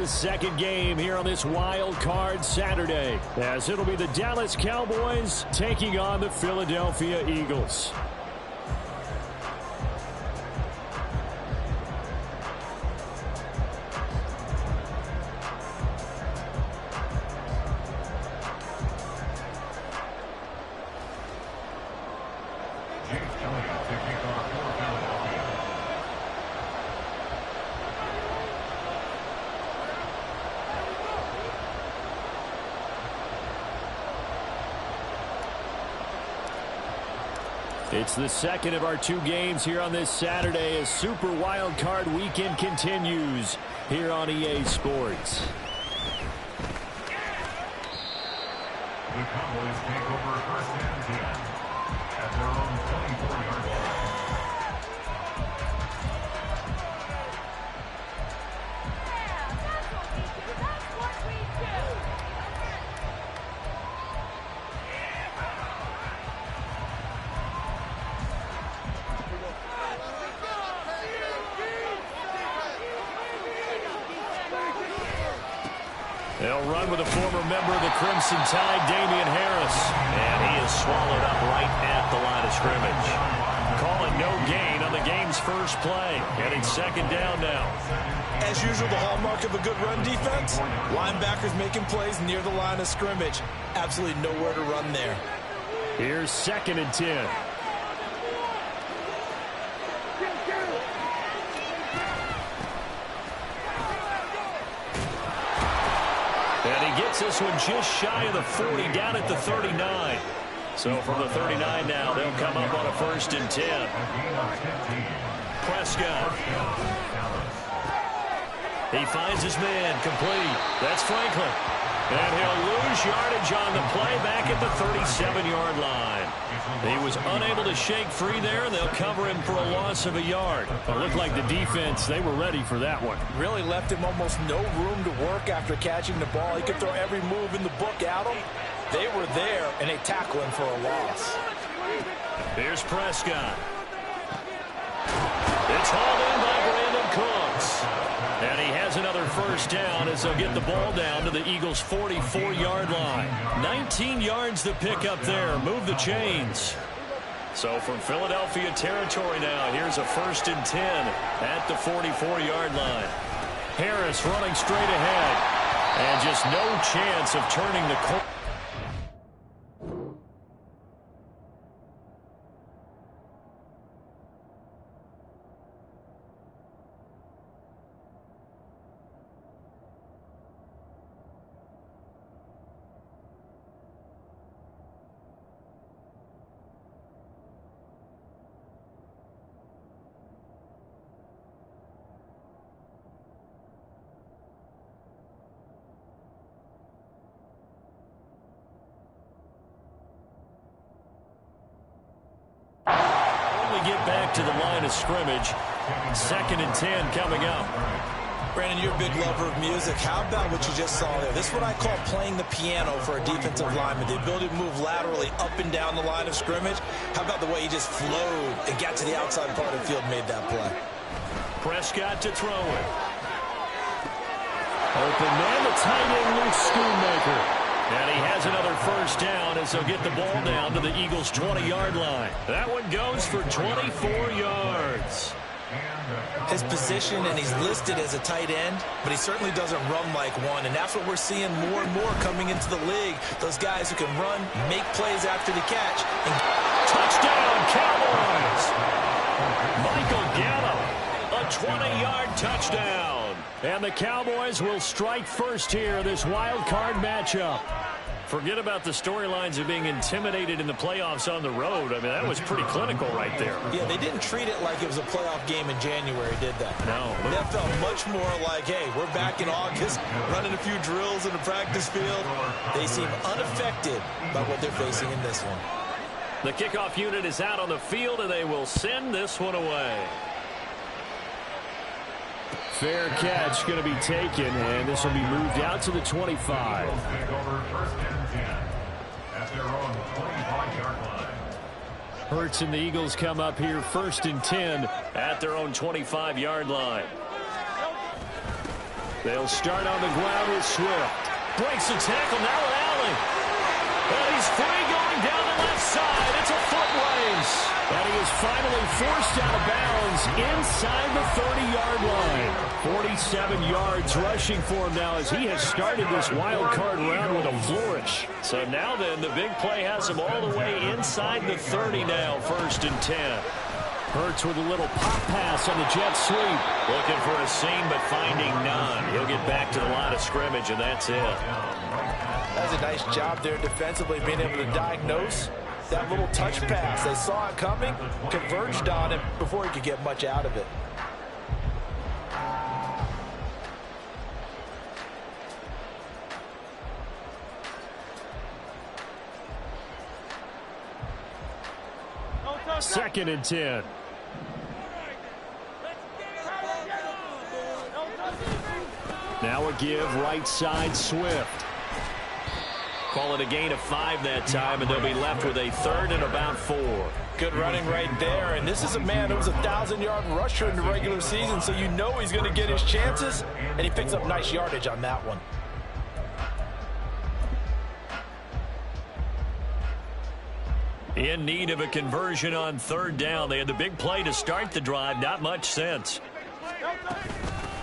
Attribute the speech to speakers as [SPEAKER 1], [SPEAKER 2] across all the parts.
[SPEAKER 1] The second game here on this wild card Saturday, as it'll be the Dallas Cowboys taking on the Philadelphia Eagles. It's the second of our two games here on this Saturday as Super Wild Card Weekend continues here on EA Sports.
[SPEAKER 2] The Cowboys take over first and 10 at their own 24-yard line.
[SPEAKER 1] They'll run with a former member of the Crimson Tide, Damian Harris. And he is swallowed up right at the line of scrimmage. Calling no gain on the game's first play. And it's second down now.
[SPEAKER 3] As usual, the hallmark of a good run defense, linebackers making plays near the line of scrimmage. Absolutely nowhere to run there.
[SPEAKER 1] Here's second and 10. And he gets this one just shy of the 40, down at the 39. So from the 39 now, they'll come up on a first and 10. Prescott. He finds his man, complete. That's Franklin. And he'll lose yardage on the play back at the 37-yard line. He was unable to shake free there, and they'll cover him for a loss of a yard. It looked like the defense, they were ready for that one.
[SPEAKER 3] Really left him almost no room to work after catching the ball. He could throw every move in the book at him. They were there, and they tackle him for a loss.
[SPEAKER 1] Here's Prescott. It's hauled in by Brandon Cooks. And he has another first down as they'll get the ball down to the Eagles' 44-yard line. 19 yards to pick up there. Move the chains. So from Philadelphia territory now, here's a first and 10 at the 44-yard line. Harris running straight ahead. And just no chance of turning the corner. Get back to the line of scrimmage. Second and 10 coming up.
[SPEAKER 3] Brandon, you're a big lover of music. How about what you just saw there? This is what I call playing the piano for a defensive lineman. The ability to move laterally up and down the line of scrimmage. How about the way he just flowed and got to the outside part of the field and made that play?
[SPEAKER 1] Prescott to throw it. Open man, the tight end, Luke Schoonmaker. And he has another first down as they'll get the ball down to the Eagles' 20-yard line. That one goes for 24 yards.
[SPEAKER 3] His position, and he's listed as a tight end, but he certainly doesn't run like one. And that's what we're seeing more and more coming into the league. Those guys who can run, make plays after the catch. And
[SPEAKER 1] touchdown, Cowboys! Michael Gallup, a 20-yard touchdown. And the Cowboys will strike first here, this wild card matchup. Forget about the storylines of being intimidated in the playoffs on the road. I mean, that was pretty clinical right there.
[SPEAKER 3] Yeah, they didn't treat it like it was a playoff game in January, did they?
[SPEAKER 1] No.
[SPEAKER 3] That felt much more like, hey, we're back in August, running a few drills in the practice field. They seem unaffected by what they're facing in this one.
[SPEAKER 1] The kickoff unit is out on the field, and they will send this one away. Fair catch going to be taken, and this will be moved out to the 25. Hurts and the Eagles come up here first and 10 at their own 25-yard line. They'll start on the ground with Swift. Breaks the tackle now with Allen. And he's free going down the left side. It's a foot race. And he is finally forced out of bounds inside the 30-yard line. 47 yards rushing for him now as he has started this wild card round with a flourish. So now then, the big play has him all the way inside the 30 now, 1st and 10. Hurts with a little pop pass on the jet sweep. Looking for a seam, but finding none. He'll get back to the line of scrimmage, and that's it.
[SPEAKER 3] That's a nice job there defensively, being able to diagnose that little touch pass. They saw it coming, converged on him before he could get much out of it.
[SPEAKER 1] Second and 10. Now a give right side Swift. Call it a gain of 5 that time, and they'll be left with a 3rd and about 4.
[SPEAKER 3] Good running right there, and this is a man who was a 1,000-yard rusher in the regular season, so you know he's going to get his chances, and he picks up nice yardage on that one.
[SPEAKER 1] In need of a conversion on 3rd down. They had the big play to start the drive. Not much sense.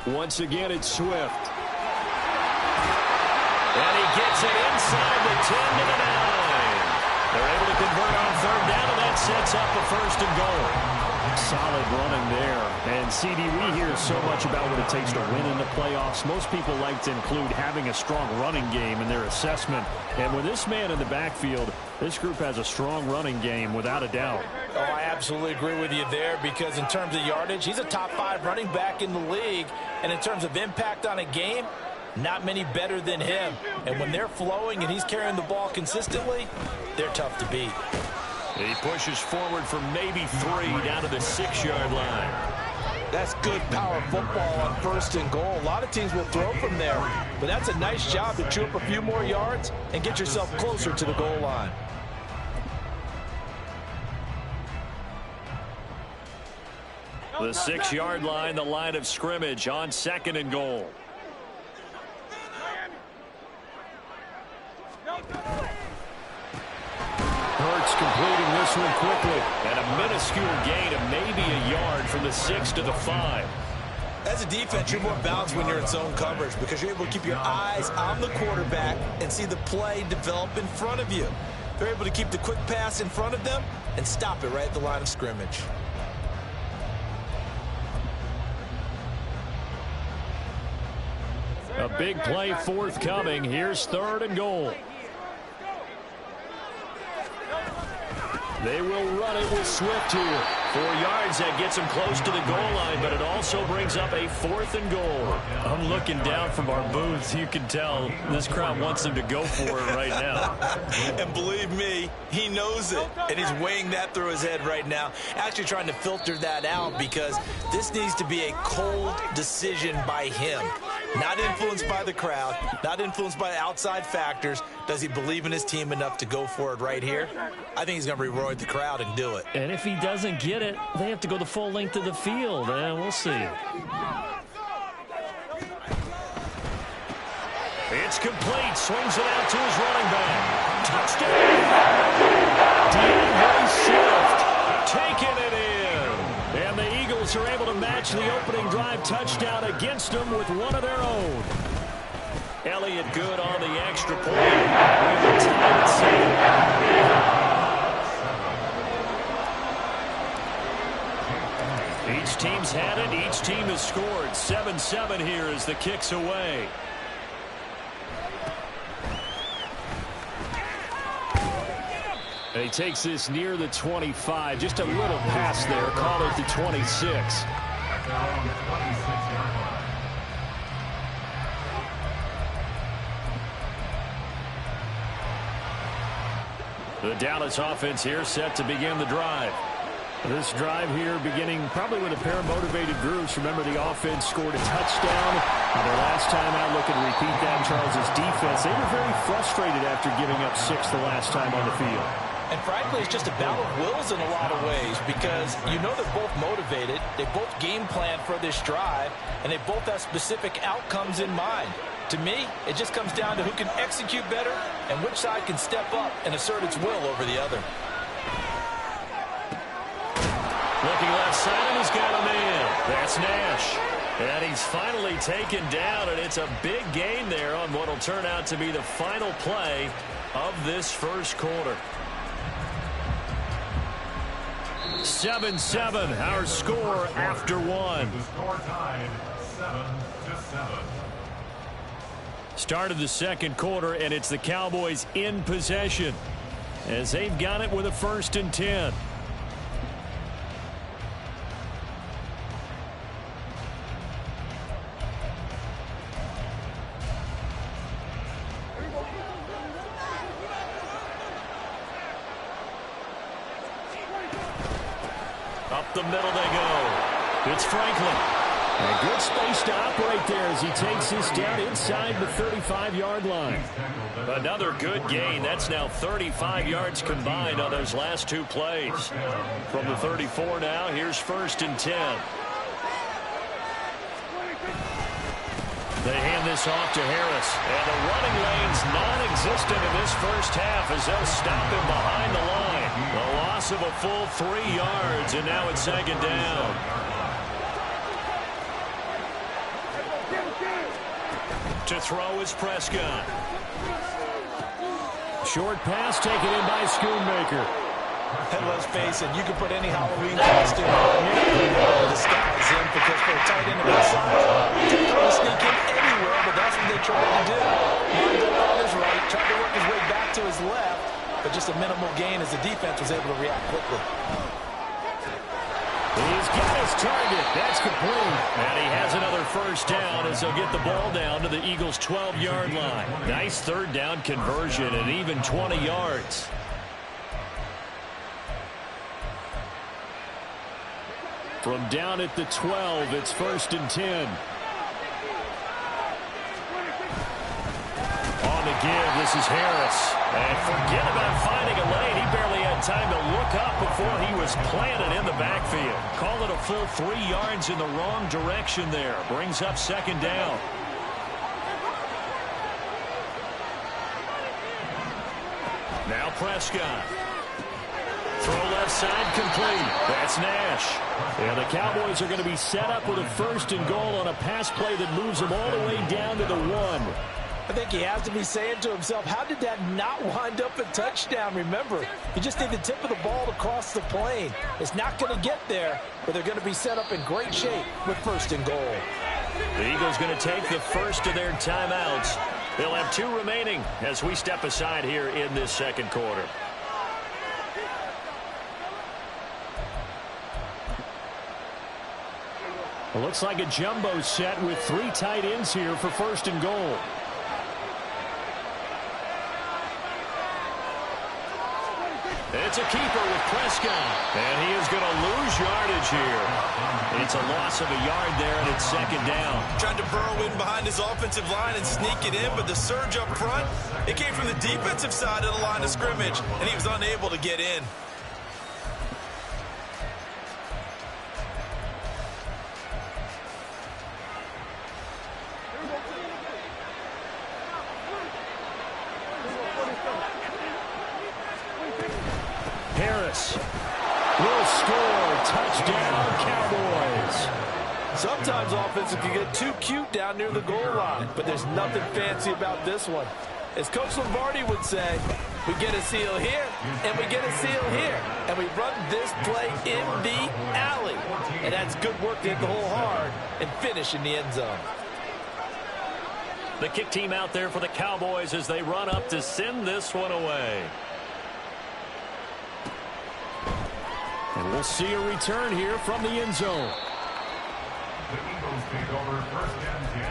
[SPEAKER 1] Once again, it's Swift. And he gets it inside the 10 to the 9. They're able to convert on 3rd down, and that sets up a 1st and goal. Solid running there. And, CD, we hear so much about what it takes to win in the playoffs. Most people like to include having a strong running game in their assessment. And with this man in the backfield, this group has a strong running game without a doubt.
[SPEAKER 3] Oh, I absolutely agree with you there, because in terms of yardage, he's a top 5 running back in the league. And in terms of impact on a game, not many better than him. And when they're flowing and he's carrying the ball consistently, they're tough to beat.
[SPEAKER 1] He pushes forward for maybe 3 down to the 6-yard line.
[SPEAKER 3] That's good power football on 1st and goal. A lot of teams will throw from there, but that's a nice job to chew up a few more yards and get yourself closer to the goal line.
[SPEAKER 1] The 6-yard line, the line of scrimmage on 2nd and goal. Hurts completing this one quickly. And a minuscule gain of maybe a yard from the 6 to the 5.
[SPEAKER 3] As a defense, you're more balanced when you're in zone coverage because you're able to keep your eyes on the quarterback and see the play develop in front of you. They're able to keep the quick pass in front of them and stop it right at the line of scrimmage.
[SPEAKER 1] A big play forthcoming. Here's 3rd and goal. They will run it with Swift here. 4 yards, that gets him close to the goal line, but it also brings up a 4th and goal. I'm looking down from our booth. You can tell this crowd wants him to go for it right now.
[SPEAKER 3] And believe me, he knows it, and he's weighing that through his head right now, actually trying to filter that out because this needs to be a cold decision by him. Not influenced by the crowd, not influenced by outside factors. Does he believe in his team enough to go for it right here? I think he's going to reward the crowd and do it.
[SPEAKER 1] And if he doesn't get it, they have to go the full length of the field, and we'll see. It's complete. Swings it out to his running back. Touchdown! DeAndre Swift taking it in. And the Eagles are able to match the opening drive touchdown against them with one of their own. Elliott good on the extra point. We will tie it 7. Each team's had it. Each team has scored. 7-7 here as the kick's away. And he takes this near the 25. Just a little pass there. Call it the 26. The Dallas offense here set to begin the drive. This drive here beginning probably with a pair of motivated groups. Remember, the offense scored a touchdown. Their last time out, looking to repeat that. Charles' defense, they were very frustrated after giving up 6 the last time on the field.
[SPEAKER 3] And frankly, it's just a battle of wills in a lot of ways because you know they're both motivated, they both game plan for this drive, and they both have specific outcomes in mind. To me, it just comes down to who can execute better and which side can step up and assert its will over the other.
[SPEAKER 1] Looking left side, and he's got a man. That's Nash. And he's finally taken down, and it's a big gain there on what will turn out to be the final play of this first quarter. 7-7, our score after one.
[SPEAKER 2] The score tied 7-7.
[SPEAKER 1] Start of the second quarter, and it's the Cowboys in possession as they've got it with a 1st and 10. Up the middle they go. It's Franklin. A good space to operate there as he takes this down inside the 35-yard line. Another good gain. That's now 35 yards combined on those last two plays. From the 34 now, here's 1st and 10. They hand this off to Harris. And the running lane's non-existent in this first half as they'll stop him behind the line. The loss of a full 3 yards, and now it's 2nd down. To throw is Prescott. Short pass taken in by Schoonmaker.
[SPEAKER 3] And let's face it, you can put any Halloween costume on. You're not going to be able to disguise him because for a tight end of his size, he's trying to sneak in anywhere, but that's what they tried to do. Lined up on his right, tried to work his way back to his left, but just a minimal gain as the defense was able to react quickly.
[SPEAKER 1] He's got his target. That's complete. And he has another 1st down as they'll get the ball down to the Eagles' 12-yard line. Nice 3rd down conversion and even 20 yards. From down at the 12, it's 1st and 10. On the give, this is Harris. And forget about finding a lane. He barely had time to look up before he was planted in the backfield. Call it a full 3 yards in the wrong direction there. Brings up 2nd down. Now Prescott. Throw left side complete. That's Nash. And the Cowboys are going to be set up with a 1st and goal on a pass play that moves them all the way down to the 1.
[SPEAKER 3] I think he has to be saying to himself, how did that not wind up a touchdown? Remember, you just need the tip of the ball to cross the plane. It's not going to get there, but they're going to be set up in great shape with 1st and goal.
[SPEAKER 1] The Eagles going to take the first of their timeouts. They'll have 2 remaining as we step aside here in this second quarter. It looks like a jumbo set with 3 tight ends here for 1st and goal. It's a keeper with Prescott. And he is going to lose yardage here. It's a loss of a yard there, and it's 2nd down.
[SPEAKER 3] Tried to burrow in behind his offensive line and sneak it in, but the surge up front, it came from the defensive side of the line of scrimmage, and he was unable to get in.
[SPEAKER 1] Harris will score. Touchdown, Cowboys.
[SPEAKER 3] Sometimes offenses can get too cute down near the goal line, but there's nothing fancy about this one. As Coach Lombardi would say, we get a seal here, and we get a seal here, and we run this play in the alley. And that's good work to hit the hole hard and finish in the end zone.
[SPEAKER 1] The kick team out there for the Cowboys as they run up to send this one away. And we'll see a return here from the end zone.
[SPEAKER 2] The Eagles take over 1st and 10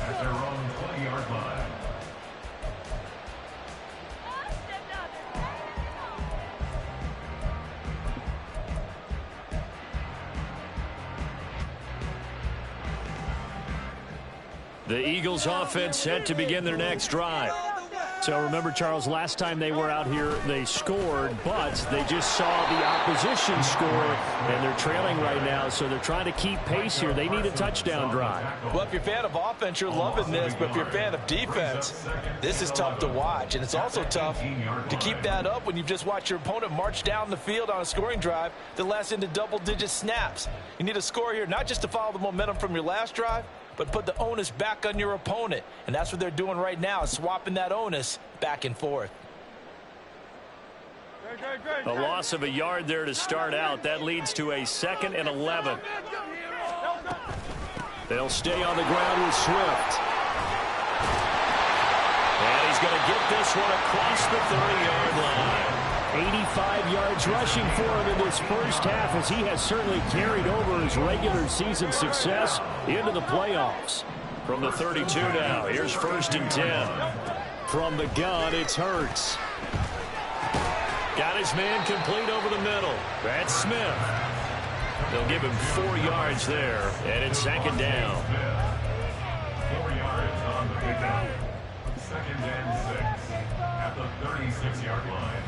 [SPEAKER 2] at their own 20-yard line.
[SPEAKER 1] The Eagles offense set to begin their next drive. So remember, Charles, last time they were out here, they scored, but they just saw the opposition score, and they're trailing right now, so they're trying to keep pace here. They need a touchdown drive.
[SPEAKER 3] Well, if you're a fan of offense, you're loving this, but if you're a fan of defense, this is tough to watch, and it's also tough to keep that up when you've just watched your opponent march down the field on a scoring drive that lasts into double-digit snaps. You need a score here, not just to follow the momentum from your last drive, but put the onus back on your opponent. And that's what they're doing right now, swapping that onus back and forth.
[SPEAKER 1] A loss of a yard there to start out. That leads to a 2nd and 11. They'll stay on the ground with Swift. And he's going to get this one across the 30-yard line. 85 yards rushing for him in this first half, as he has certainly carried over his regular season success into the playoffs. From the 32 now, here's 1st and 10. From the gun, it's Hurts. Got his man complete over the middle. That's Smith. They'll give him 4 yards there, and it's 2nd down.
[SPEAKER 2] 4 yards on the pickup. 2nd and 6 at the 36-yard line.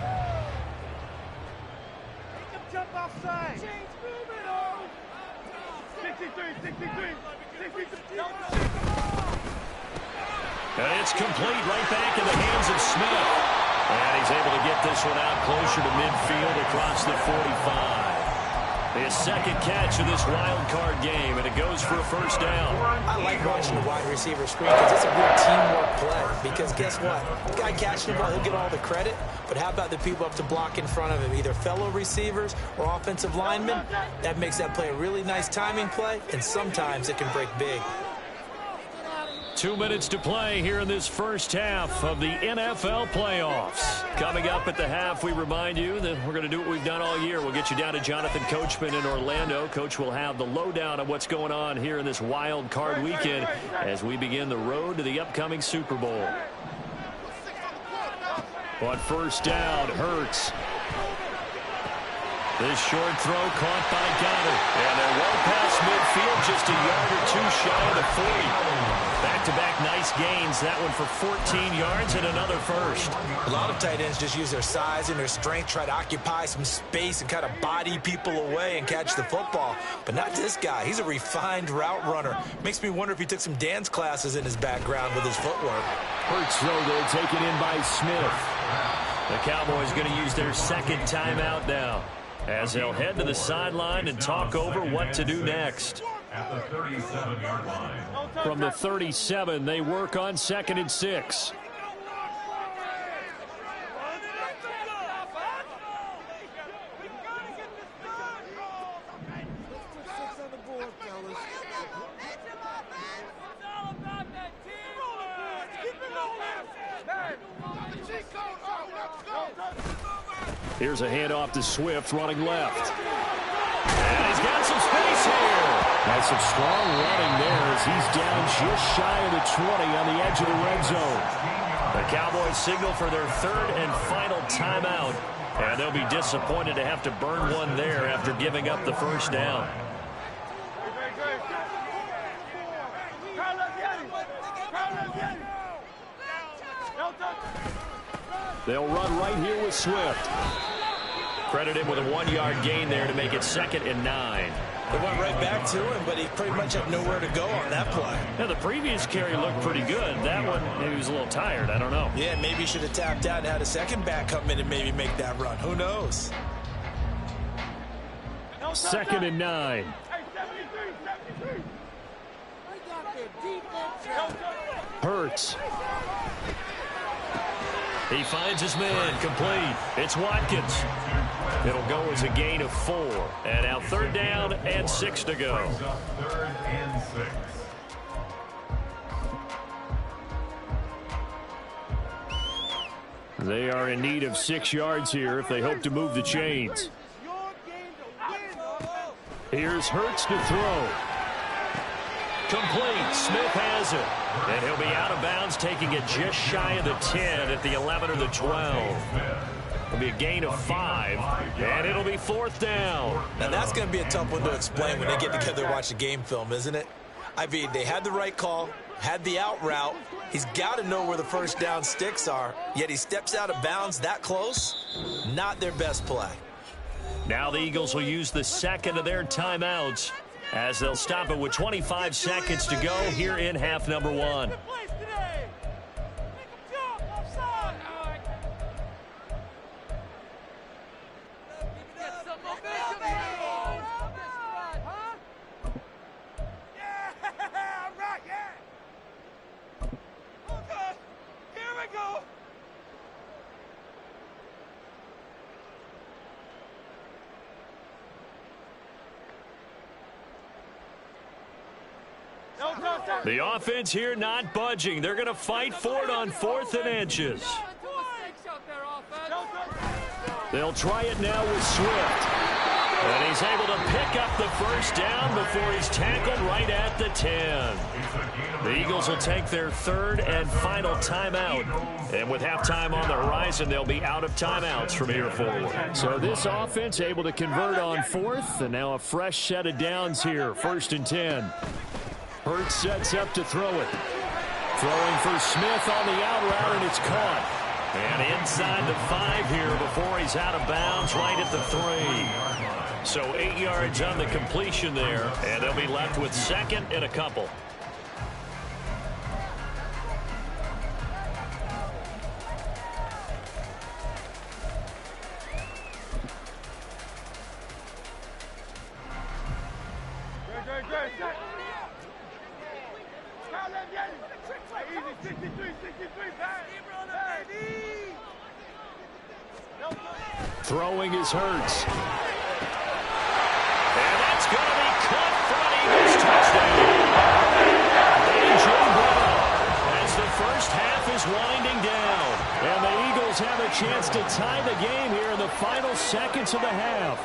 [SPEAKER 4] Jump offside. Change movement, oh. 63.
[SPEAKER 1] And it's complete right back in the hands of Smith. And he's able to get this one out closer to midfield across the 45. His 2nd catch of this wild card game, and it goes for a 1st down.
[SPEAKER 3] I like watching the wide receiver screen because it's a real teamwork play. Because guess what? The guy catching the ball, he'll get all the credit. But how about the people up to block in front of him, either fellow receivers or offensive linemen? That makes that play a really nice timing play, and sometimes it can break big.
[SPEAKER 1] 2 minutes to play here in this first half of the NFL playoffs. Coming up at the half, we remind you that we're going to do what we've done all year. We'll get you down to Jonathan Coachman in Orlando. Coach will have the lowdown of what's going on here in this wild card weekend as we begin the road to the upcoming Super Bowl. On 1st down, Hurts. This short throw caught by Goddard. And they're well past midfield, just a yard or 2 shy of the 40. Back-to-back nice gains. That one for 14 yards and another 1st.
[SPEAKER 3] A lot of tight ends just use their size and their strength, try to occupy some space and kind of body people away and catch the football. But not this guy. He's a refined route runner. Makes me wonder if he took some dance classes in his background with his footwork.
[SPEAKER 1] Hurts throw there, taken in by Smith. The Cowboys going to use their 2nd timeout now, as they'll head to the sideline and talk over what to do next.
[SPEAKER 2] At the 37-yard line.
[SPEAKER 1] From the 37, they work on 2nd and 6. Here's a handoff to Swift, running left. And he's got some space here. That's some strong running there as he's down just shy of the 20 on the edge of the red zone. The Cowboys signal for their 3rd and final timeout. And they'll be disappointed to have to burn one there after giving up the 1st down. They'll run right here with Swift. Credit him with a 1-yard gain there to make it 2nd and 9.
[SPEAKER 3] They went right back to him, but he pretty much had nowhere to go on that play.
[SPEAKER 1] Now, the previous carry looked pretty good. That one, maybe he was a little tired. I don't know.
[SPEAKER 3] Yeah, maybe he should have tapped out and had a 2nd back come in and maybe make that run. Who knows?
[SPEAKER 1] 2nd and 9. Hurts. He finds his man, complete. It's Watkins. It'll go as a gain of 4. And now 3rd down and 6 to go.
[SPEAKER 2] 3rd and 6.
[SPEAKER 1] They are in need of 6 yards here if they hope to move the chains. Here's Hurts to throw. Complete. Smith has it. And he'll be out of bounds, taking it just shy of the 10 at the 11 or the 12. It'll be a gain of 5, and it'll be 4th down.
[SPEAKER 3] Now, that's going to be a tough one to explain when they get together and watch the game film, isn't it? I mean, they had the right call, had the out route, He's got to know where the first down sticks are, yet he steps out of bounds that close. Not their best play.
[SPEAKER 1] Now the Eagles will use the second of their timeouts as they'll stop it with 25 seconds to go here in half number one. The offense here not budging. They're going to fight for it on 4th and inches. They'll try it now with Swift. And he's able to pick up the first down before he's tackled right at the 10. The Eagles will take their third and final timeout. And with halftime on the horizon, they'll be out of timeouts from here forward. So this offense able to convert on 4th, and now a fresh set of downs here, 1st and 10. Hurts sets up to throw it. Throwing for Smith on the out route, and it's caught. And inside the 5 here before he's out of bounds right at the 3. So 8 yards on the completion there, and they'll be left with 2nd and a couple. Throwing is Hurts. And that's going to be caught for an Eagles touchdown. A.J. Brown as the first half is winding down. And the Eagles have a chance to tie the game here in the final seconds of the half.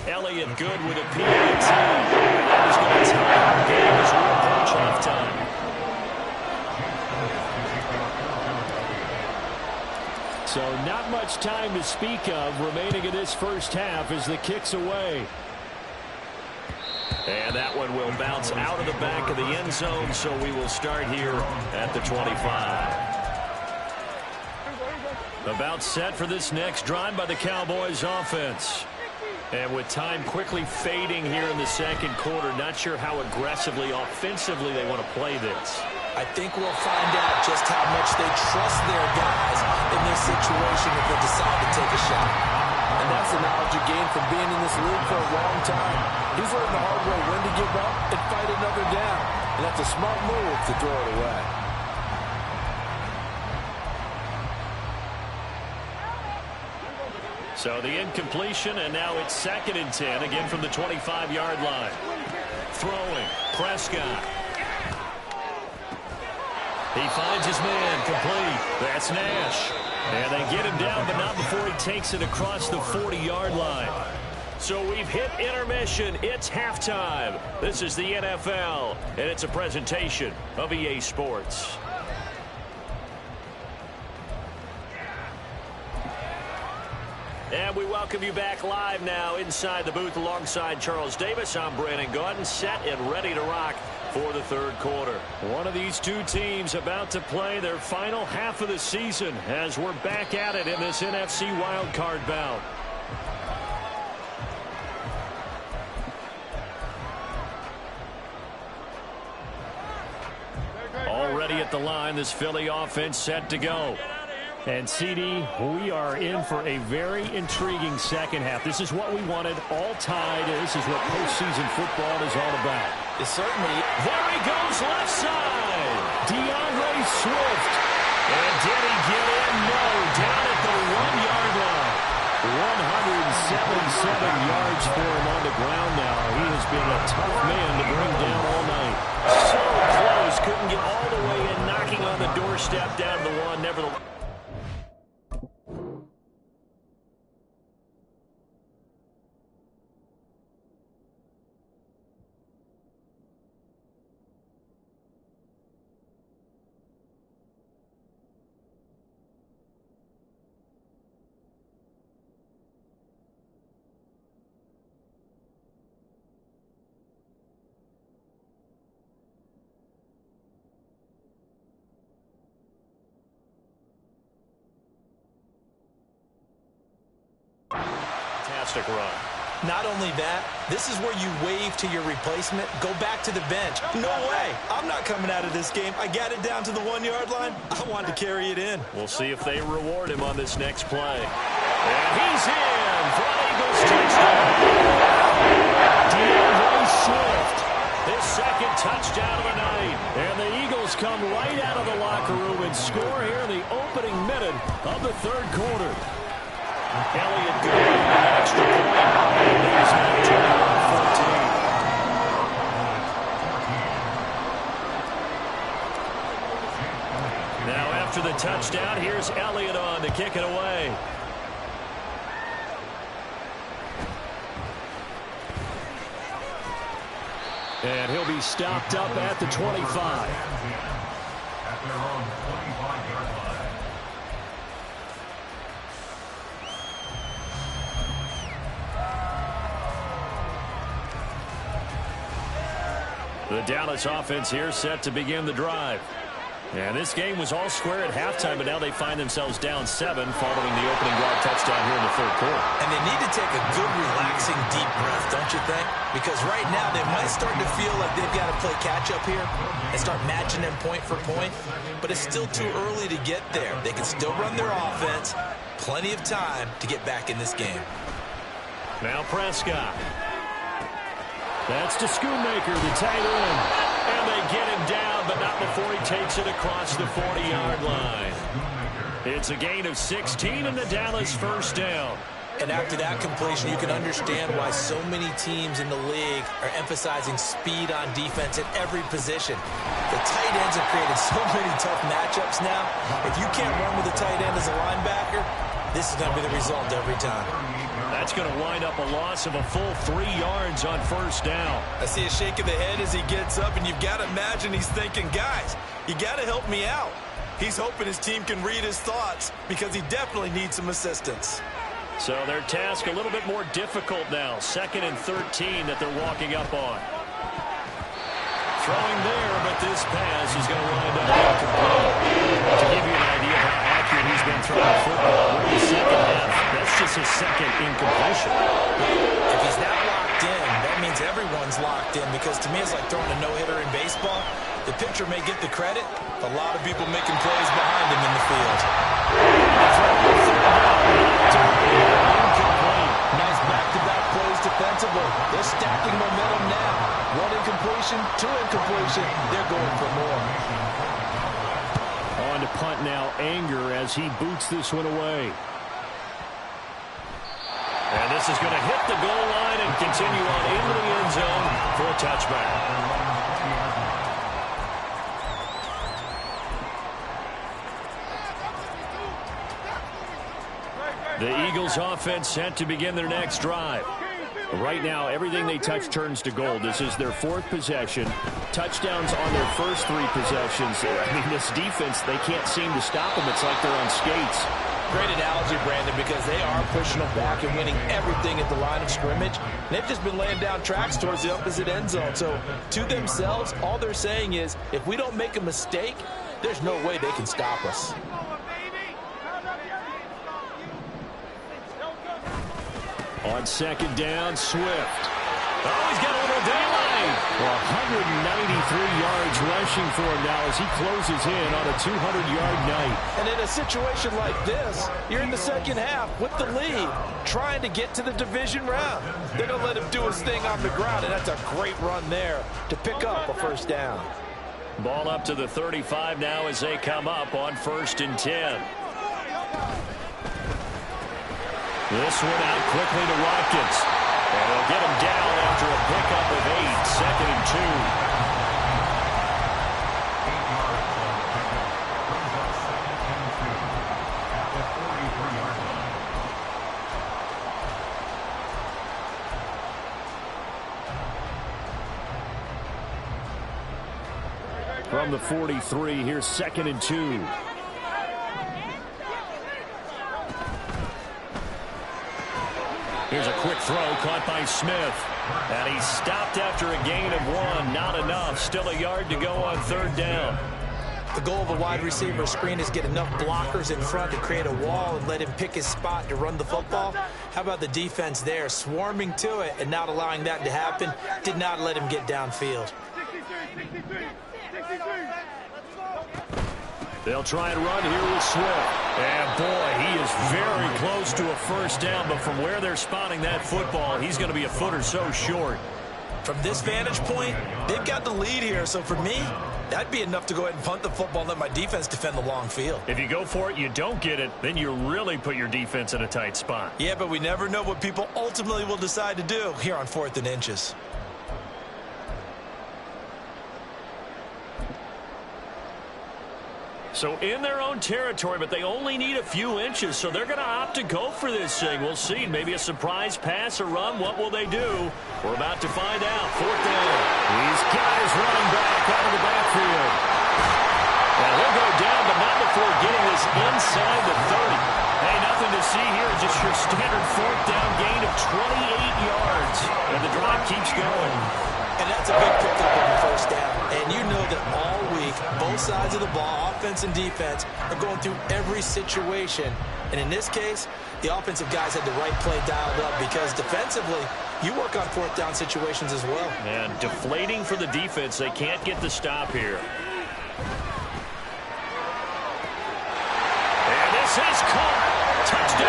[SPEAKER 1] Elliott good with a PAT. That is going to tie our game as we approach halftime. So not much time to speak of remaining in this first half as the kick's away. And that one will bounce out of the back of the end zone, so we will start here at the 25. About set for this next drive by the Cowboys offense. And with time quickly fading here in the second quarter, not sure how aggressively, offensively they want to play this.
[SPEAKER 3] I think we'll find out just how much they trust their guys in this situation if they decide to take a shot. And that's the knowledge you gain from being in this league for a long time. He's learned the hard way when to give up and fight another down. And that's a smart move to throw it away.
[SPEAKER 1] So the incompletion, and now it's 2nd and 10, again from the 25-yard line. Throwing, Prescott. He finds his man, complete. That's Nash. And they get him down, but not before he takes it across the 40-yard line. So we've hit intermission. It's halftime. This is the NFL, and it's a presentation of EA Sports. And we welcome you back live now inside the booth alongside Charles Davis. I'm Brandon Gaudin, set and ready to rock for the third quarter. One of these two teams about to play their final half of the season as we're back at it in this NFC wildcard bout. Already at the line, this Philly offense set to go. And, CD, we are in for a very intriguing second half. This is what we wanted, all tied. This is what postseason football is all about.
[SPEAKER 3] It certainly.
[SPEAKER 1] There he goes, left side. DeAndre Swift. And did he get in? No, down at the 1-yard line. 177 yards for him on the ground now. He has been a tough man to bring down all night. So close, couldn't get all the way in, knocking on the doorstep down to the 1. Nevertheless. terrific run.
[SPEAKER 3] Not only that, this is where you wave to your replacement, go back to the bench. No way. I'm not coming out of this game. I got it down to the 1-yard line. I wanted to carry it in.
[SPEAKER 1] We'll see if they reward him on this next play. And he's in for an Eagles touchdown. DeAndre Swift, his second touchdown of the night. And the Eagles come right out of the locker room and score here in the opening minute of the third quarter. Elliott going the extra point. And he's now 21-14. Now after the touchdown, here's Elliott on to kick it away. And he'll be stopped up at the 25.
[SPEAKER 2] At their own 25-yard line.
[SPEAKER 1] The Dallas offense here set to begin the drive. And this game was all square at halftime, but now they find themselves down 7 following the opening drive touchdown here in the third quarter.
[SPEAKER 3] And they need to take a good, relaxing, deep breath, don't you think? Because right now they might start to feel like they've got to play catch-up here and start matching them point for point. But it's still too early to get there. They can still run their offense. Plenty of time to get back in this game.
[SPEAKER 1] Now Prescott. That's to Schoonmaker, the tight end. And they get him down, but not before he takes it across the 40-yard line. It's a gain of 16 and the Dallas first down.
[SPEAKER 3] And after that completion, you can understand why so many teams in the league are emphasizing speed on defense at every position. The tight ends have created so many tough matchups now. If you can't run with a tight end as a linebacker, this is going to be the result every time.
[SPEAKER 1] That's going to wind up a loss of a full 3 yards on first down.
[SPEAKER 3] I see a shake of the head as he gets up, and you've got to imagine he's thinking, guys, you got to help me out. He's hoping his team can read his thoughts because he definitely needs some assistance.
[SPEAKER 1] So their task a little bit more difficult now. 2nd and 13 that they're walking up on. Throwing there, but this pass is going to wind up incomplete. To give you an idea of how accurate he's been throwing the football, we're in the second half. That's just his second incompletion.
[SPEAKER 3] If he's that locked in, that means everyone's locked in, because to me it's like throwing a no-hitter in baseball. The pitcher may get the credit, a lot of people making plays behind him in the field. Nice back-to-back plays defensively. They're stacking momentum now. 1 incompletion, 2 incompletion. They're going for more.
[SPEAKER 1] On to punt now, Anger, as he boots this one away. And this is going to hit the goal line and continue on into the end zone for a touchback. The Eagles offense set to begin their next drive. Right now, everything they touch turns to gold. This is their 4th possession. Touchdowns on their first 3 possessions. I mean, this defense, they can't seem to stop them. It's like they're on skates.
[SPEAKER 3] Great analogy, Brandon, because they are pushing them back and winning everything at the line of scrimmage. They've just been laying down tracks towards the opposite end zone. So, to themselves, all they're saying is, if we don't make a mistake, there's no way they can stop us.
[SPEAKER 1] On 2nd down, Swift. Oh, he's got a little daylight. 193 yards rushing for him now as he closes in on a 200-yard night.
[SPEAKER 3] And in a situation like this, you're in the second half with the lead, trying to get to the division round. They're going to let him do his thing on the ground, and that's a great run there to pick up a first down.
[SPEAKER 1] Ball up to the 35 now as they come up on 1st and 10. This one out quickly to Watkins. And they'll get him down after a pickup of 8. 2nd and 2. From the 43, here's 2nd and 2. Here's a quick throw caught by Smith. And he's stopped after a gain of 1. Not enough. Still a yard to go on 3rd down.
[SPEAKER 3] The goal of a wide receiver screen is get enough blockers in front to create a wall and let him pick his spot to run the football. How about the defense there, swarming to it and not allowing that to happen? Did not let him get downfield.
[SPEAKER 1] They'll try and run here with Swift. And, boy, he is very close to a first down, but from where they're spotting that football, he's going to be a foot or so short.
[SPEAKER 3] From this vantage point, they've got the lead here, so for me, that'd be enough to go ahead and punt the football and let my defense defend the long field.
[SPEAKER 1] If you go for it, you don't get it, then you really put your defense in a tight spot.
[SPEAKER 3] Yeah, but we never know what people ultimately will decide to do here on 4th and inches.
[SPEAKER 1] So in their own territory, but they only need a few inches, so they're going to opt to go for this thing. We'll see. Maybe a surprise pass or run. What will they do? We're about to find out. 4th down. He's got his running back out of the backfield. And he'll go down, but not before getting this inside the 30. Hey, nothing to see here. Just your standard 4th down gain of 28 yards. And the drive keeps going.
[SPEAKER 3] And that's a big pickup on the first down. And you know that all week, both sides of the ball, offense and defense, are going through every situation. And in this case, the offensive guys had the right play dialed up because defensively, you work on 4th down situations as well.
[SPEAKER 1] And deflating for the defense. They can't get the stop here. And this is caught. Touchdown.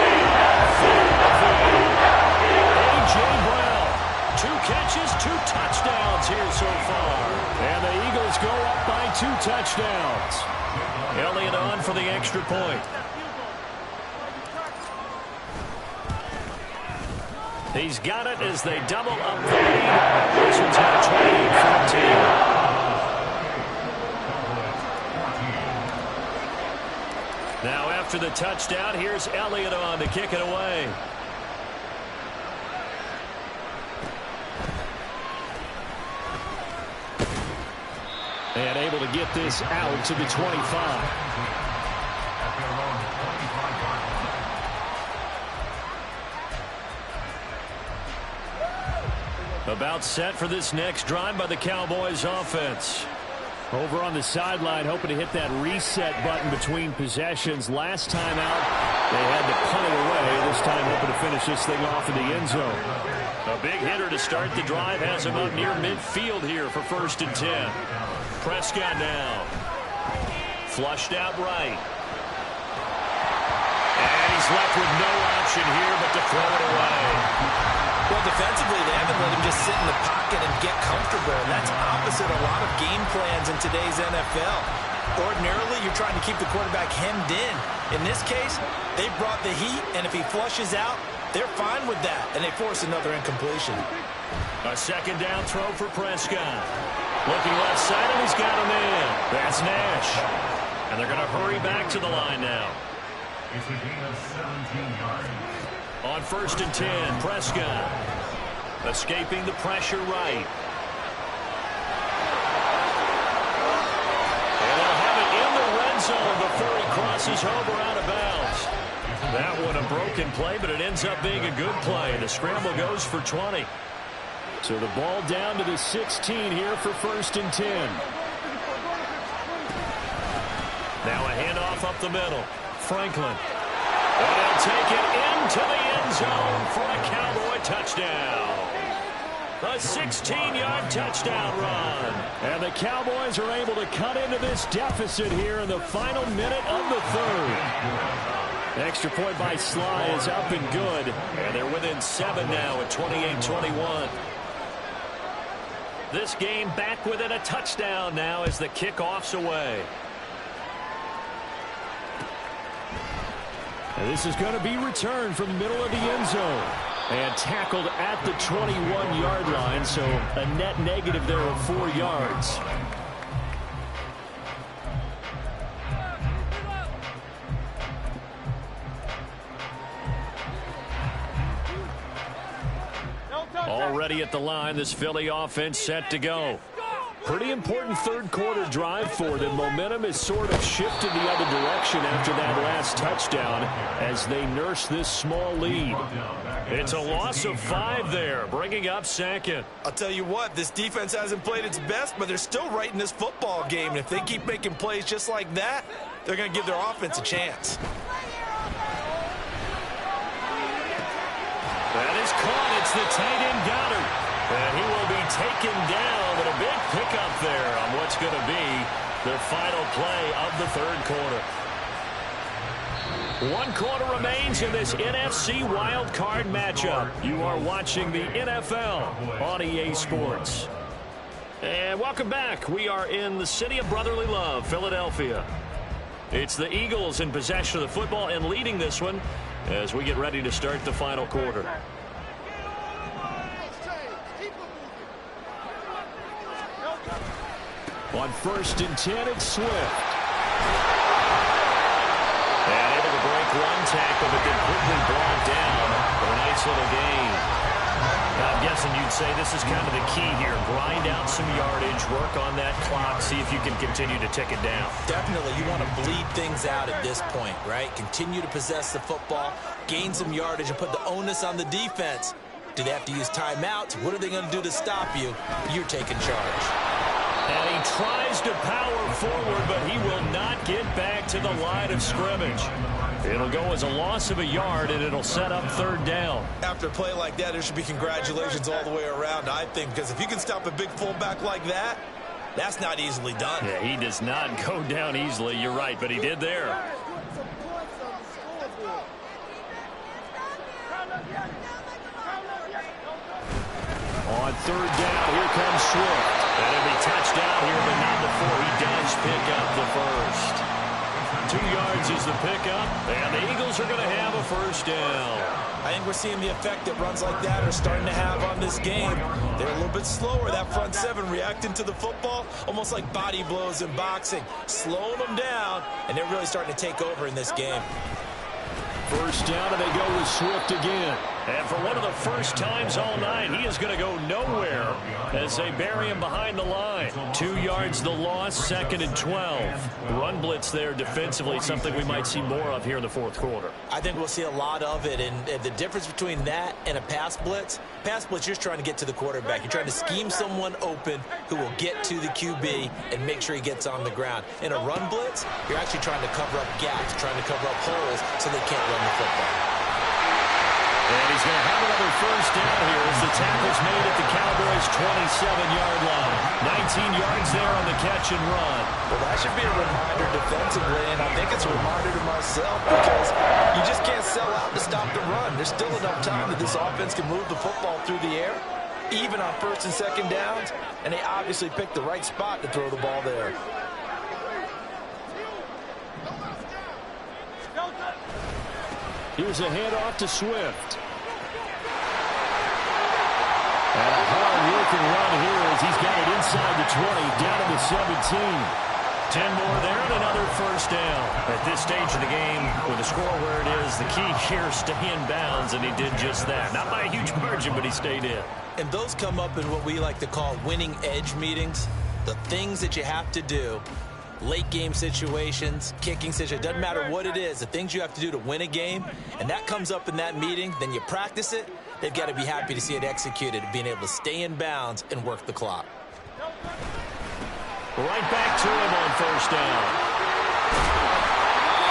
[SPEAKER 1] A.J. Brown. 2 catches, 2 touchdowns here so far. And the Eagles go up by 2 touchdowns. Elliott on for the extra point. He's got it as they double up the lead. This one's at 28-14. Now after the touchdown, here's Elliott on to kick it away. And able to get this out to the 25. About set for this next drive by the Cowboys offense. Over on the sideline, hoping to hit that reset button between possessions. Last time out, they had to punt it away. This time hoping to finish this thing off in the end zone. A big hitter to start the drive has him up near midfield here for 1st and 10. Prescott now. Flushed out right. And he's left with no option here but to throw it away.
[SPEAKER 3] Well, defensively, they haven't let him just sit in the pocket and get comfortable, and that's opposite a lot of game plans in today's NFL. Ordinarily, you're trying to keep the quarterback hemmed in. In this case, they brought the heat, and if he flushes out, they're fine with that, and they force another incompletion.
[SPEAKER 1] A 2nd down throw for Prescott. Looking left side, and he's got him in. That's Nash. And they're going to hurry back to the line now.
[SPEAKER 2] It's a gain of 17 yards.
[SPEAKER 1] On 1st and 10, Prescott. Escaping the pressure right. And they'll have it in the red zone before he crosses over out of bounds. That one a broken play, but it ends up being a good play. The scramble goes for 20. So the ball down to the 16 here for 1st and 10. Now a handoff up the middle. Franklin. And they'll take it into the end zone for a Cowboy touchdown. A 16-yard touchdown run. And the Cowboys are able to cut into this deficit here in the final minute of the 3rd. Extra point by Sly is up and good. And they're within 7 now at 28-21. This game back within a touchdown now as the kickoff's away. And this is going to be returned from the middle of the end zone. And tackled at the 21-yard line, so a net negative there of 4 yards. Already at the line, this Philly offense set to go. Pretty important third-quarter drive for them. Momentum has sort of shifted the other direction after that last touchdown as they nurse this small lead. It's a loss of 5 there, bringing up second.
[SPEAKER 3] I'll tell you what, this defense hasn't played its best, but they're still right in this football game. And if they keep making plays just like that, they're going to give their offense a chance.
[SPEAKER 1] That is caught. It's the tight end Goddard. And he will be taken down, but a big pickup there on what's going to be the final play of the third quarter. 1 quarter remains in this NFC wildcard matchup. You are watching the NFL on EA Sports. And welcome back. We are in the city of brotherly love, Philadelphia. It's the Eagles in possession of the football and leading this one as we get ready to start the final quarter. On 1st and 10, it's Swift. And able to break 1 tackle, but then quickly brought down for a nice little gain. Now, I'm guessing you'd say this is kind of the key here. Grind out some yardage, work on that clock, see if you can continue to tick it down.
[SPEAKER 3] Definitely. You want to bleed things out at this point, right? Continue to possess the football, gain some yardage, and put the onus on the defense. Do they have to use timeouts? What are they going to do to stop you? You're taking charge.
[SPEAKER 1] And he tries to power forward, but he will not get back to the line of scrimmage. It'll go as a loss of a yard, and it'll set up 3rd down.
[SPEAKER 3] After a play like that, there should be congratulations all the way around, I think, because if you can stop a big fullback like that, that's not easily done.
[SPEAKER 1] Yeah, he does not go down easily. You're right, but he did there. On 3rd down, here comes Swift. And he'll be touchdown here, but not before he does pick up the first. 2 yards is the pickup, and the Eagles are going to have a 1st down.
[SPEAKER 3] I think we're seeing the effect that runs like that are starting to have on this game. They're a little bit slower, that front 7 reacting to the football, almost like body blows in boxing, slowing them down, and they're really starting to take over in this game.
[SPEAKER 1] 1st down, and they go with Swift again. And for one of the first times all night, he is going to go nowhere as they bury him behind the line. 2 yards the loss, 2nd and 12. Run blitz there defensively, something we might see more of here in the 4th quarter.
[SPEAKER 3] I think we'll see a lot of it, and the difference between that and a pass blitz, you're just trying to get to the quarterback. You're trying to scheme someone open who will get to the QB and make sure he gets on the ground. In a run blitz, you're actually trying to cover up gaps, trying to cover up holes so they can't run the football.
[SPEAKER 1] And he's going to have another 1st down here as the tackle's made at the Cowboys' 27-yard line. 19 yards there on the catch and run.
[SPEAKER 3] Well, that should be a reminder defensively, and I think it's a reminder to myself because you just can't sell out to stop the run. There's still enough time that this offense can move the football through the air, even on 1st and 2nd downs, and they obviously picked the right spot to throw the ball there.
[SPEAKER 1] Here's a handoff to Swift. And a hard-working run here as he's got it inside the 20, down to the 17. 10 more there and another 1st down. At this stage of the game, with the score where it is, the key here is stay in bounds, and he did just that. Not by a huge margin, but he stayed in.
[SPEAKER 3] And those come up in what we like to call winning edge meetings. The things that you have to do. Late game situations, kicking situations, doesn't matter what it is, the things you have to do to win a game, and that comes up in that meeting, then you practice it, they've got to be happy to see it executed, being able to stay in bounds and work the clock.
[SPEAKER 1] Right back to him on 1st down.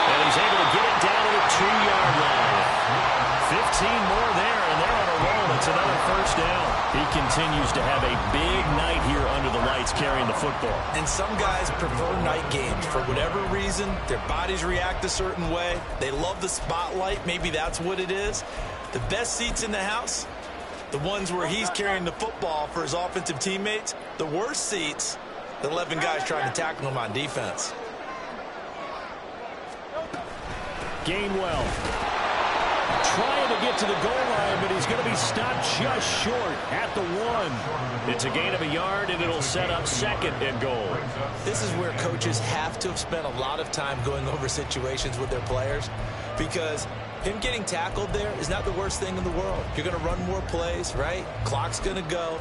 [SPEAKER 1] And he's able to get it down to the 2-yard line. 15 more there, and they're on a roll. It's another 1st down. He continues to have a big night here under the lights carrying the football.
[SPEAKER 3] And some guys prefer night games. For whatever reason, their bodies react a certain way. They love the spotlight. Maybe that's what it is. The best seats in the house, the ones where he's carrying the football for his offensive teammates. The worst seats, the 11 guys trying to tackle him on defense.
[SPEAKER 1] Gainwell trying to get to the goal line, but he's going to be stopped just short at the 1. It's a gain of a yard, and it'll set up 2nd and goal.
[SPEAKER 3] This is where coaches have to have spent a lot of time going over situations with their players, because him getting tackled there is not the worst thing in the world. You're going to run more plays, right? Clock's going to go.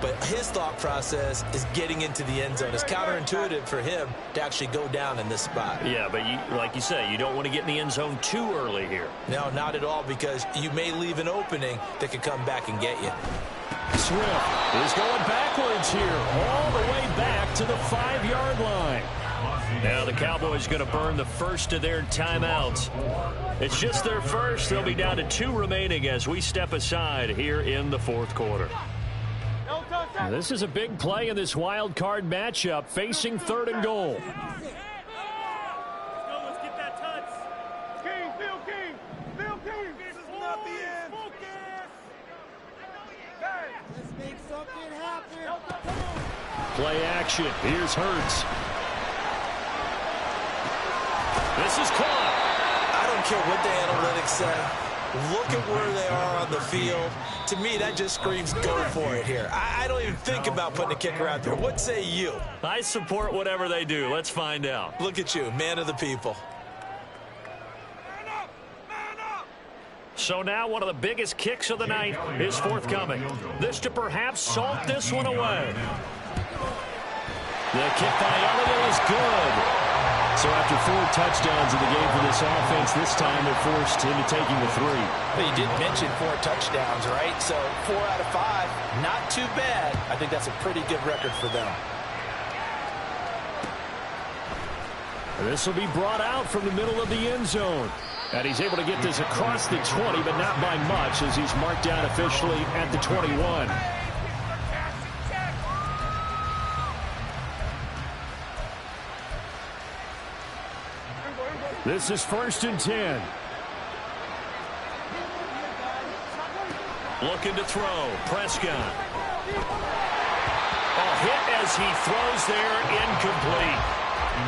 [SPEAKER 3] but his thought process is getting into the end zone. It's counterintuitive for him to actually go down in this spot.
[SPEAKER 1] Yeah, but like you say, you don't want to get in the end zone too early here.
[SPEAKER 3] No, not at all, because you may leave an opening that could come back and get you.
[SPEAKER 1] Swift is going backwards here, all the way back to the 5-yard line. Now the Cowboys going to burn the first of their timeouts. It's just their first. They'll be down to 2 remaining as we step aside here in the 4th quarter. This is a big play in this wild card matchup, facing 3rd and goal.
[SPEAKER 4] Let's get that touch. King, Phil King. Phil King. This is not the end. Let's make something happen.
[SPEAKER 1] Play action. Here's Hurts. This is caught.
[SPEAKER 3] I don't care what the analytics say. Look at where they are on the field. To me, that just screams go for it here. I don't even think about putting a kicker out there. What say you?
[SPEAKER 1] I support whatever they do. Let's find out.
[SPEAKER 3] Look at you, man of the people.
[SPEAKER 1] So now one of the biggest kicks of the night is forthcoming. This to perhaps salt this one away. The kick by Elliott is good. So after 4 touchdowns in the game for this offense, this time they're forced into taking the 3.
[SPEAKER 3] But you did mention 4 touchdowns, right? So 4 out of 5, not too bad. I think that's a pretty good record for them.
[SPEAKER 1] This will be brought out from the middle of the end zone. And he's able to get this across the 20, but not by much, as he's marked down officially at the 21. This is 1st and 10. Looking to throw. Prescott. A hit as he throws there, incomplete.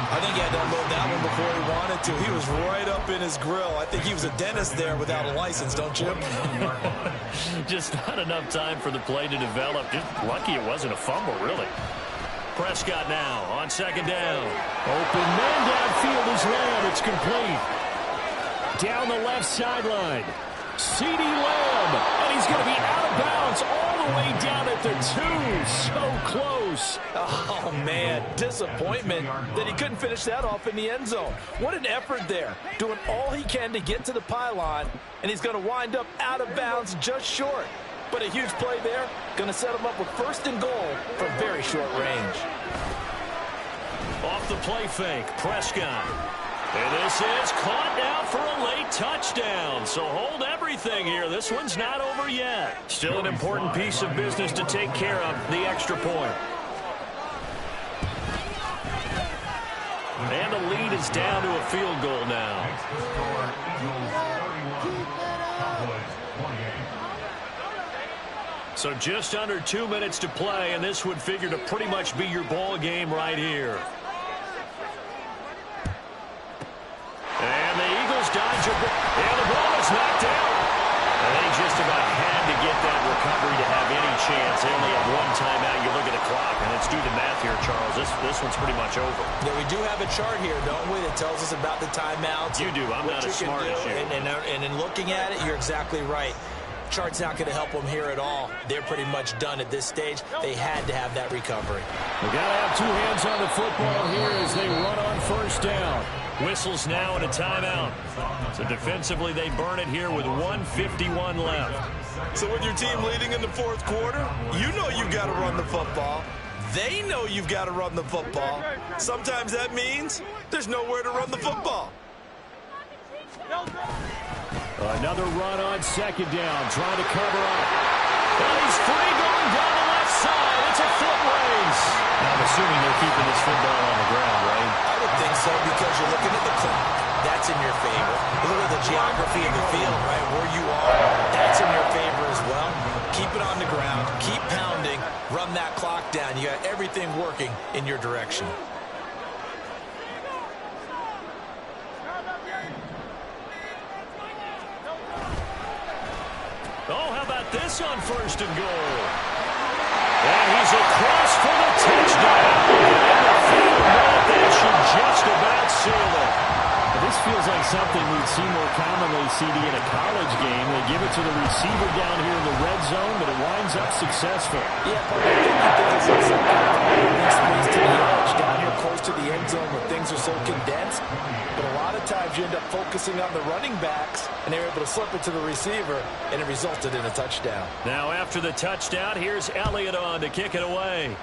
[SPEAKER 3] I think he had to unload that one before he wanted to. He was right up in his grill. I think he was a dentist there without a license, don't you?
[SPEAKER 1] Just not enough time for the play to develop. Just lucky it wasn't a fumble, really. Prescott now on 2nd down. Open man downfield is Lamb. It's complete. Down the left sideline. CeeDee Lamb. And he's going to be out of bounds all the way down at the 2. So close.
[SPEAKER 3] Oh, man. Disappointment that he couldn't finish that off in the end zone. What an effort there. Doing all he can to get to the pylon. And he's going to wind up out of bounds just short. But a huge play there. Going to set him up with 1st and goal from very short range.
[SPEAKER 1] Off the play fake, Prescott. And this is caught now for a late touchdown. So hold everything here. This one's not over yet. Still an important piece of business to take care of, the extra point. And the lead is down to a field goal now. So just under 2 minutes to play, and this would figure to pretty much be your ball game right here. And the Eagles dodge a ball, and the ball is knocked out. And they just about had to get that recovery to have any chance. They only have 1 timeout. You look at the clock, and let's do the math here, Charles. This one's pretty much over.
[SPEAKER 3] Yeah, we do have a chart here, don't we, that tells us about the timeouts.
[SPEAKER 1] You do. I'm not as smart as you.
[SPEAKER 3] And in looking at it, you're exactly right. Chart's not going to help them here at all. They're pretty much done at this stage. They had to have that recovery.
[SPEAKER 1] We got to have 2 hands on the football here as they run on 1st down. Whistles now and a timeout. So defensively, they burn it here with 1:51 left.
[SPEAKER 3] So with your team leading in the 4th quarter, you know you've got to run the football. They know you've got to run the football. Sometimes that means there's nowhere to run the football.
[SPEAKER 1] Another run on 2nd down, trying to cover up. And he's free going down the left side. It's a foot race. I'm assuming they're keeping this football on the ground, right?
[SPEAKER 3] I would think so, because you're looking at the clock. That's in your favor. You look at the geography of the field, right, where you are. That's in your favor as well. Keep it on the ground. Keep pounding. Run that clock down. You got everything working in your direction.
[SPEAKER 1] Oh, how about this on 1st and goal? And he's across for the touchdown. And the field goal, that should just about seal it. This feels like something we'd see more commonly, CD, in a college game. They give it to the receiver down here in the red zone, but it winds up successful.
[SPEAKER 3] Yeah, but I think it's exactly space to the edge down here close to the end zone where things are so condensed. But a lot of times you end up focusing on the running backs, and they're able to slip it to the receiver, and it resulted in a touchdown.
[SPEAKER 1] Now after the touchdown, here's Elliott on to kick it away.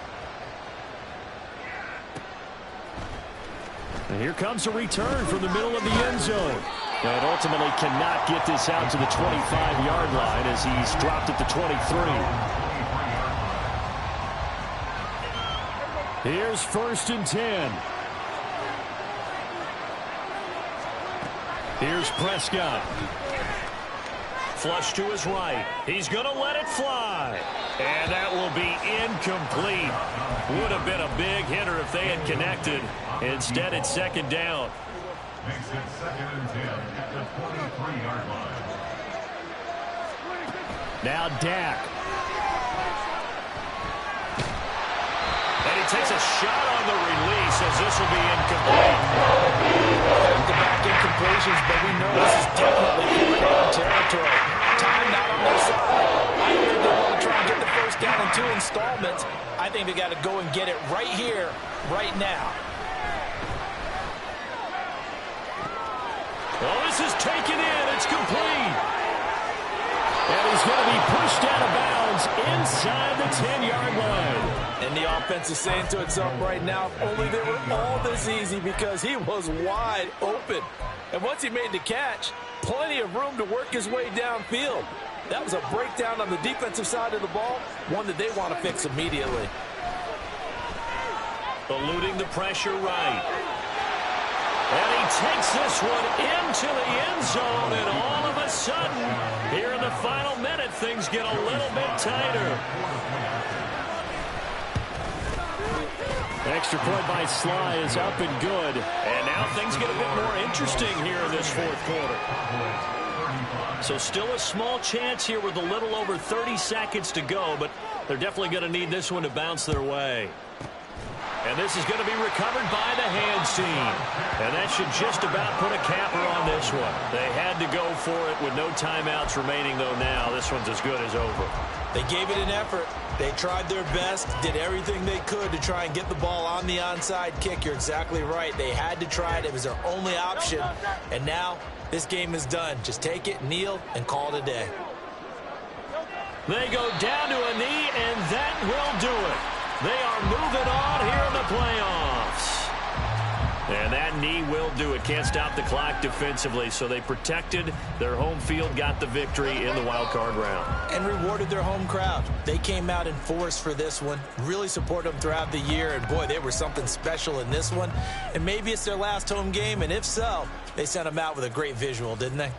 [SPEAKER 1] And here comes a return from the middle of the end zone. And ultimately cannot get this out to the 25-yard line as he's dropped at the 23. Here's 1st and 10. Here's Prescott. Flush to his right. He's going to let it fly. And that will be incomplete. Would have been a big hitter if they had connected. Instead, it's 2nd down.
[SPEAKER 2] Makes it 2nd and 10 at the 23-yard line.
[SPEAKER 1] Now Dak. And he takes a shot on the release as this will be incomplete.
[SPEAKER 3] Back-to-back incompletions, but we know this is definitely fourth-down territory. Time not on their side. I don't think they want to try and get the first down in 2 installments. I think they got to go and get it right here, right now.
[SPEAKER 1] Well, this is taken in. It's complete. And he's going to be pushed out of bounds inside the 10-yard line.
[SPEAKER 3] And the offense is saying to itself right now, if only they were all this easy, because he was wide open. And once he made the catch, plenty of room to work his way downfield. That was a breakdown on the defensive side of the ball, one that they want to fix immediately.
[SPEAKER 1] Eluding the pressure right. And he takes this one into the end zone, and all of a sudden, here in the final minute, things get a little bit tighter. Extra point by Sly is up and good. And now things get a bit more interesting here in this 4th quarter. So still a small chance here with a little over 30 seconds to go, but they're definitely going to need this one to bounce their way. And this is going to be recovered by the hands team. And that should just about put a capper on this one. They had to go for it with no timeouts remaining, though now this one's as good as over.
[SPEAKER 3] They gave it an effort. They tried their best, did everything they could to try and get the ball on the onside kick. You're exactly right. They had to try it. It was their only option. And now this game is done. Just take it, kneel, and call it a day.
[SPEAKER 1] They go down to a knee, and that will do it. They are moving on here in the playoffs. And that knee will do it. Can't stop the clock defensively, so they protected their home field, got the victory in the wild card round.
[SPEAKER 3] And rewarded their home crowd. They came out in force for this one, really supported them throughout the year, and boy, they were something special in this one. And maybe it's their last home game, and if so, they sent them out with a great visual, didn't they?